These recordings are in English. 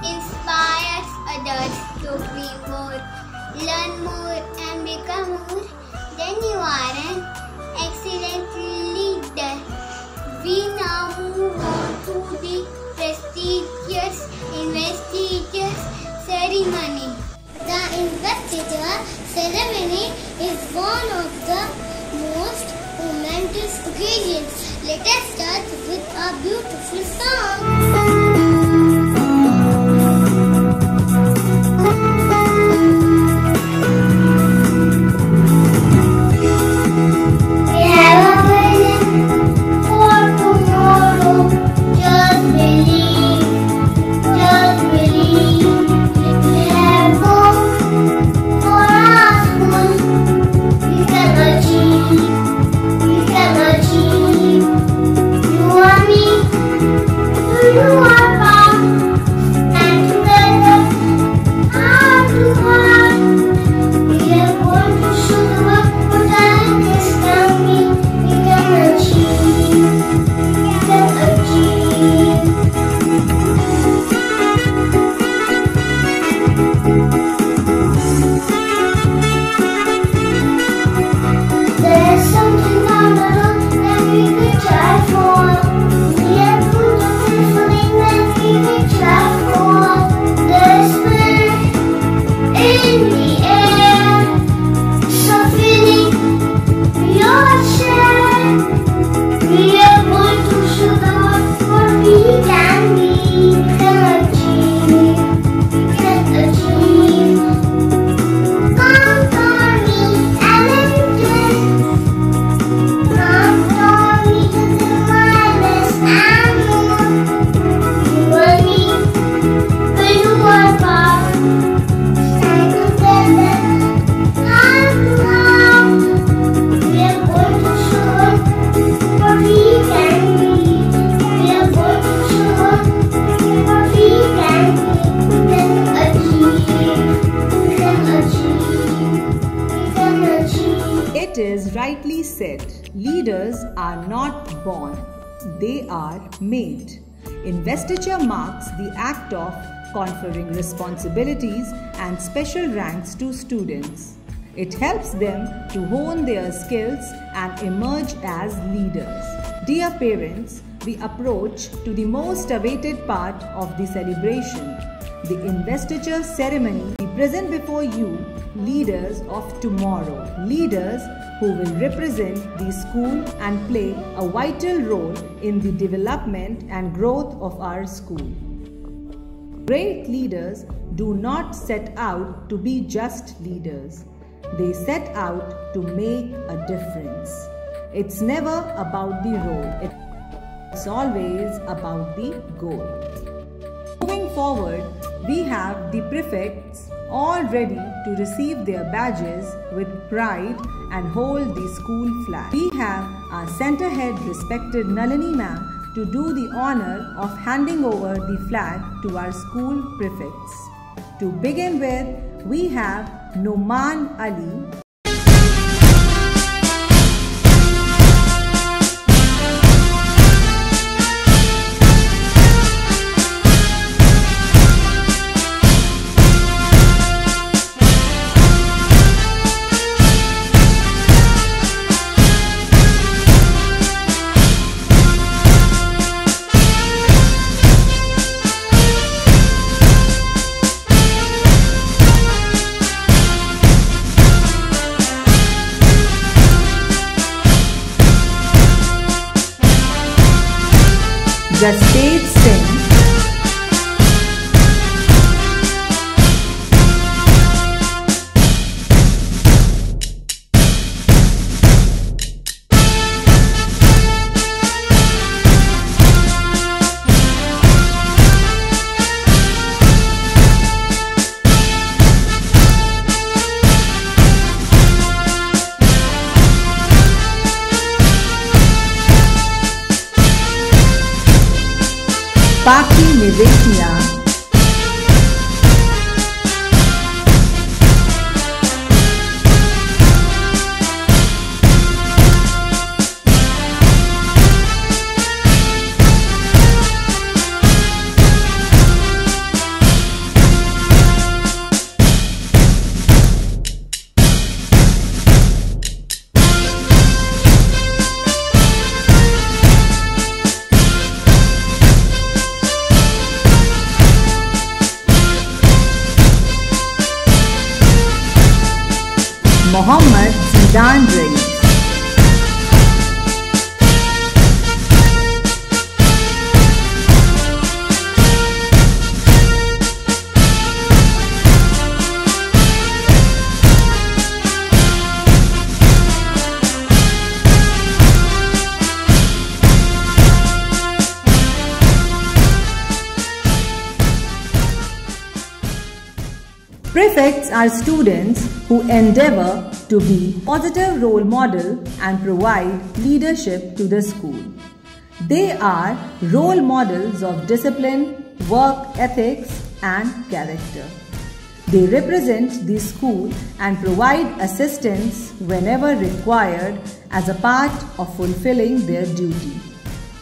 inspires others to be more, learn more and become more, then you are an excellent leader. We now move on to the prestigious investiture ceremony. The investiture ceremony is one of the most momentous occasions. Let us start with a beautiful song. It is rightly said, leaders are not born, they are made. Investiture marks the act of conferring responsibilities and special ranks to students. It helps them to hone their skills and emerge as leaders. Dear parents, we approach to the most awaited part of the celebration, the investiture ceremony. We present before you leaders of tomorrow, leaders who will represent the school and play a vital role in the development and growth of our school. Great leaders do not set out to be just leaders. They set out to make a difference. It's never about the role. It's always about the goal. Moving forward, we have the prefects all ready to receive their badges with pride and hold the school flag. We have our center head, respected Nalini ma'am, to do the honor of handing over the flag to our school prefects. To begin with, we have Noman Ali, Jaspreet Singh, Paki Nivetya, Mohammad Zidan Rais. Prefects are students who endeavor to be a positive role model and provide leadership to the school. They are role models of discipline, work ethics, and character. They represent the school and provide assistance whenever required as a part of fulfilling their duty.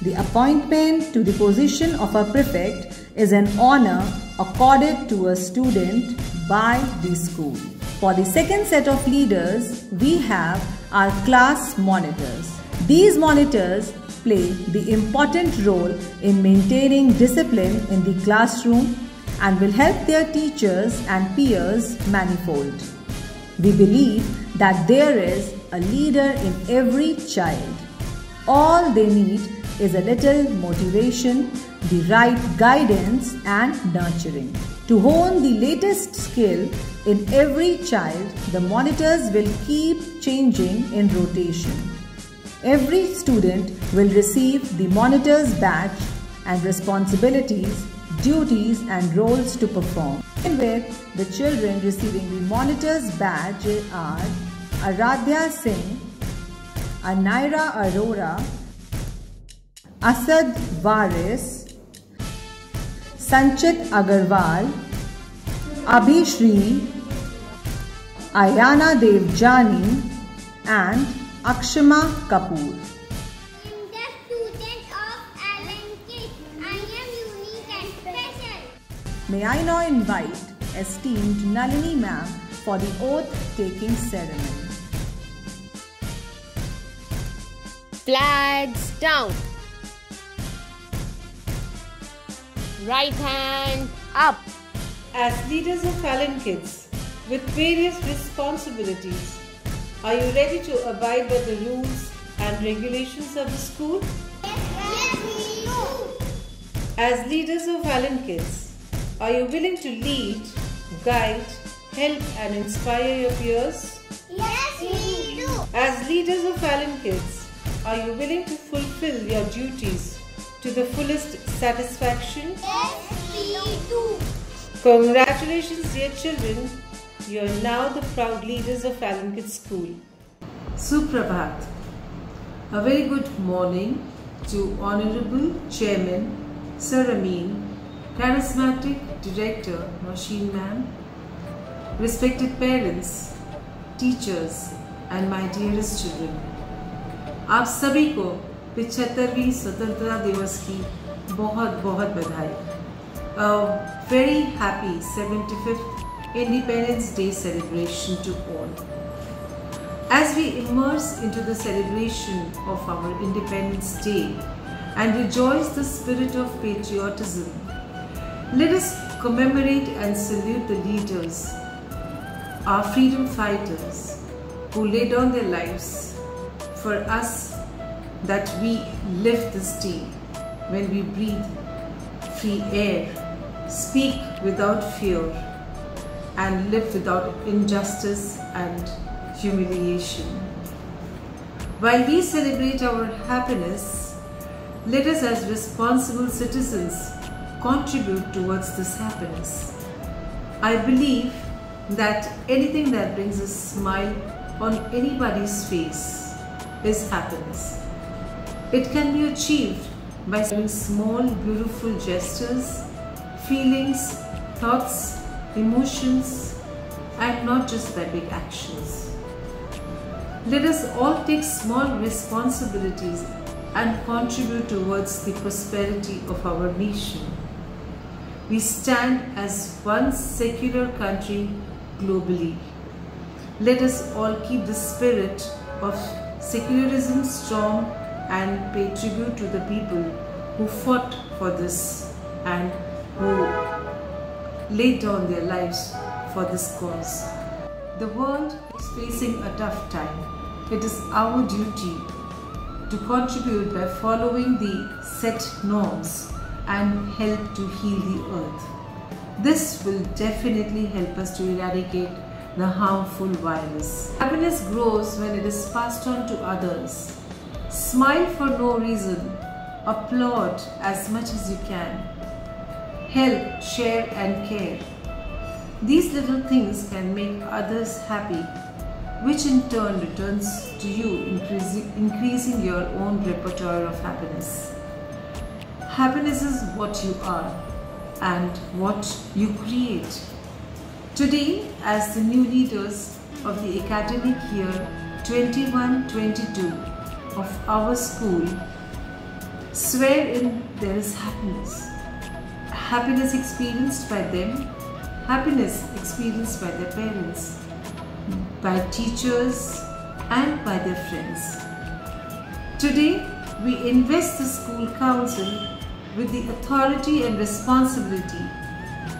The appointment to the position of a prefect is an honor accorded to a student by the school. For the second set of leaders, we have our class monitors. These monitors play the important role in maintaining discipline in the classroom and will help their teachers and peers manifold. We believe that there is a leader in every child. All they need is a little motivation, the right guidance and nurturing. To hone the latest skill in every child, the monitors will keep changing in rotation. Every student will receive the monitor's badge and responsibilities, duties and roles to perform. And with the children receiving the monitor's badge are Aradhya Singh, Anaira Arora, Asad Varis, Sanchit Agarwal, Abhishri, Ayana Devjani and Akshama Kapoor. I am the student of Allen Kids. I am unique and special. May I now invite esteemed Nalini ma'am for the oath-taking ceremony. Flags down. Right hand up. As leaders of Allen Kids with various responsibilities, are you ready to abide by the rules and regulations of the school? Yes, we do. As leaders of Allen Kids, are you willing to lead, guide, help and inspire your peers? Yes, we do. As leaders of Allen Kids, are you willing to fulfill your duties to the fullest satisfaction? Yes, we do. Congratulations, dear children. You are now the proud leaders of Allen Kids School. Suprabhat. A very good morning to Honorable Chairman, Sir Amin, Charismatic Director, Machine Man, respected parents, teachers and my dearest children. आप सभी को 75वीं स्वतंत्रता दिवस की बहुत बहुत बधाई. A very happy 75th Independence Day celebration to all. As we immerse into the celebration of our Independence Day and rejoice the spirit of patriotism, let us commemorate and salute the leaders, our freedom fighters who laid down their lives for us that we live this day when we breathe free air, speak without fear and live without injustice and humiliation. While we celebrate our happiness, let us as responsible citizens contribute towards this happiness. I believe that anything that brings a smile on anybody's face is happiness. It can be achieved by doing small, beautiful gestures, feelings, thoughts, emotions, and not just by big actions. Let us all take small responsibilities and contribute towards the prosperity of our nation. We stand as one secular country globally. Let us all keep the spirit of secularism strong and pay tribute to the people who fought for this and who laid down their lives for this cause. the world is facing a tough time. It is our duty to contribute by following the set norms and help to heal the earth. This will definitely help us to eradicate the harmful virus. Happiness grows when it is passed on to others. Smile for no reason. Applaud as much as you can. Help, share and care. These little things can make others happy, which in turn returns to you, increasing your own repertoire of happiness. Happiness is what you are and what you create. Today, as the new leaders of the academic year 21-22 of our school, swear in there is happiness. Happiness experienced by them, happiness experienced by their parents, by teachers and by their friends. Today, we invest the school council with the authority and responsibility,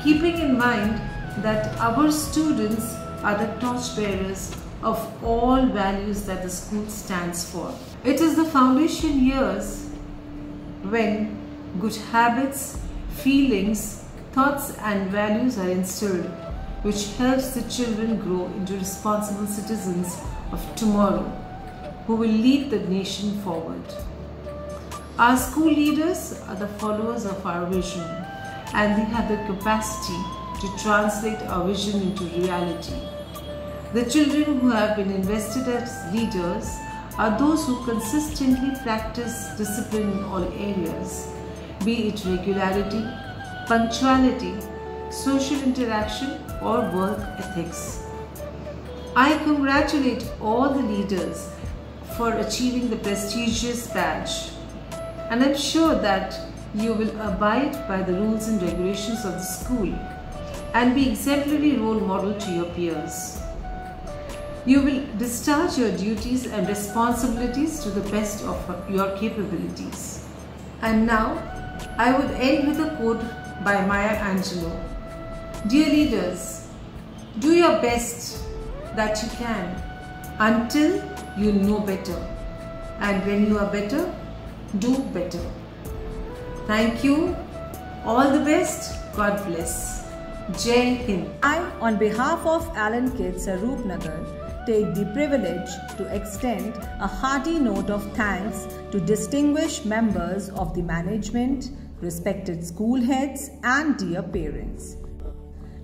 keeping in mind that our students are the torchbearers of all values that the school stands for. It is the foundation years when good habits, feelings, thoughts and values are instilled, which helps the children grow into responsible citizens of tomorrow who will lead the nation forward. Our school leaders are the followers of our vision, and they have the capacity to translate our vision into reality. The children who have been invested as leaders are those who consistently practice discipline in all areas, be it regularity, punctuality, social interaction or work ethics. I congratulate all the leaders for achieving the prestigious badge, and I'm sure that you will abide by the rules and regulations of the school and be exemplary role model to your peers. You will discharge your duties and responsibilities to the best of your capabilities. And now, I would end with a quote by Maya Angelou. Dear leaders, do your best that you can until you know better. And when you are better, do better. Thank you. All the best. God bless. Jai Hind. I, on behalf of Allen Kids Sarupnagar, take the privilege to extend a hearty note of thanks to distinguished members of the management, respected school heads and dear parents.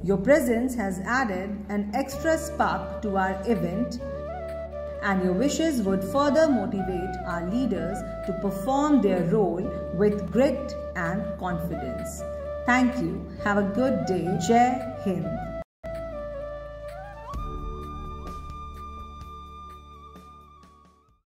Your presence has added an extra spark to our event, and your wishes would further motivate our leaders to perform their role with grit and confidence. Thank you. Have a good day. Jai Hind.